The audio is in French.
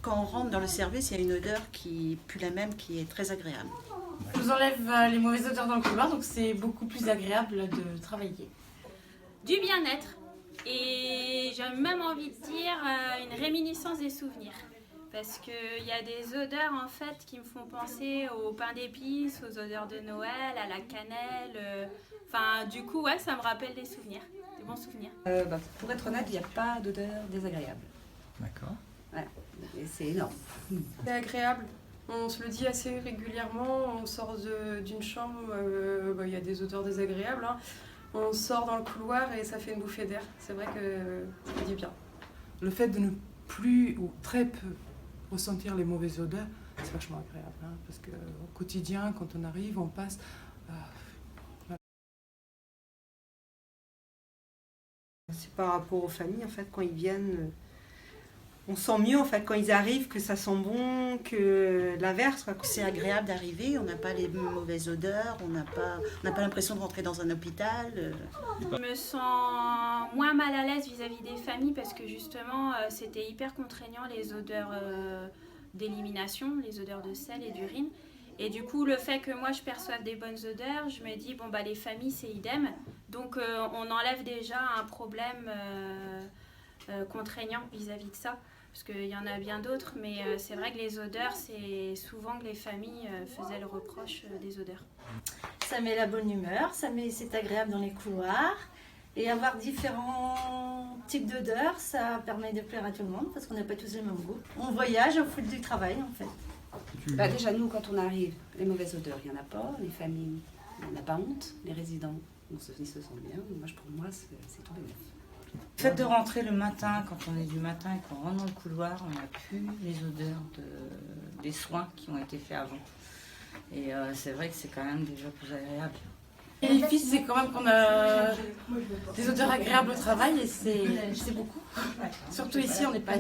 quand on rentre dans le service, il y a une odeur qui pue la même, qui est très agréable. Ça nous enlève les mauvaises odeurs dans le couloir, donc c'est beaucoup plus agréable de travailler. Du bien-être et j'ai même envie de dire une réminiscence des souvenirs. Parce qu'il y a des odeurs en fait qui me font penser au pain d'épices, aux odeurs de Noël, à la cannelle. Enfin, du coup, ouais, ça me rappelle des souvenirs, des bons souvenirs. Pour être honnête, il n'y a pas d'odeur désagréable. D'accord. Voilà. Et c'est énorme. C'est agréable. On se le dit assez régulièrement, on sort d'une chambre, il y a des odeurs désagréables. Hein. On sort dans le couloir et ça fait une bouffée d'air. C'est vrai que ça fait du bien. Le fait de ne plus ou très peu ressentir les mauvaises odeurs, c'est vachement agréable. Hein, parce qu'au quotidien, quand on arrive, on passe... C'est par rapport aux familles, en fait, quand ils viennent, on sent mieux, en fait, quand ils arrivent, que ça sent bon, que l'inverse. C'est agréable d'arriver, on n'a pas les mauvaises odeurs, on n'a pas l'impression de rentrer dans un hôpital. Je me sens moins mal à l'aise vis-à-vis des familles parce que justement, c'était hyper contraignant les odeurs d'élimination, les odeurs de sel et d'urine. Et du coup, le fait que moi je perçoive des bonnes odeurs, je me dis, bon bah les familles c'est idem. Donc on enlève déjà un problème contraignant vis-à-vis de ça. Parce qu'il y en a bien d'autres, mais c'est vrai que les odeurs, c'est souvent que les familles faisaient le reproche des odeurs. Ça met la bonne humeur, c'est agréable dans les couloirs. Et avoir différents types d'odeurs, ça permet de plaire à tout le monde parce qu'on n'a pas tous le même goût. On voyage au fil du travail en fait. Déjà, nous, quand on arrive, les mauvaises odeurs, il n'y en a pas. Les familles, on n'a pas honte. Les résidents, ils se sentent bien. Pour moi, c'est tout bénef. Le fait de rentrer le matin, quand on est du matin et qu'on rentre dans le couloir, on n'a plus les odeurs des soins qui ont été faits avant. Et c'est vrai que c'est quand même déjà plus agréable. L'édifice, c'est quand même qu'on a des odeurs agréables au travail et c'est beaucoup. Surtout ici, on n'est pas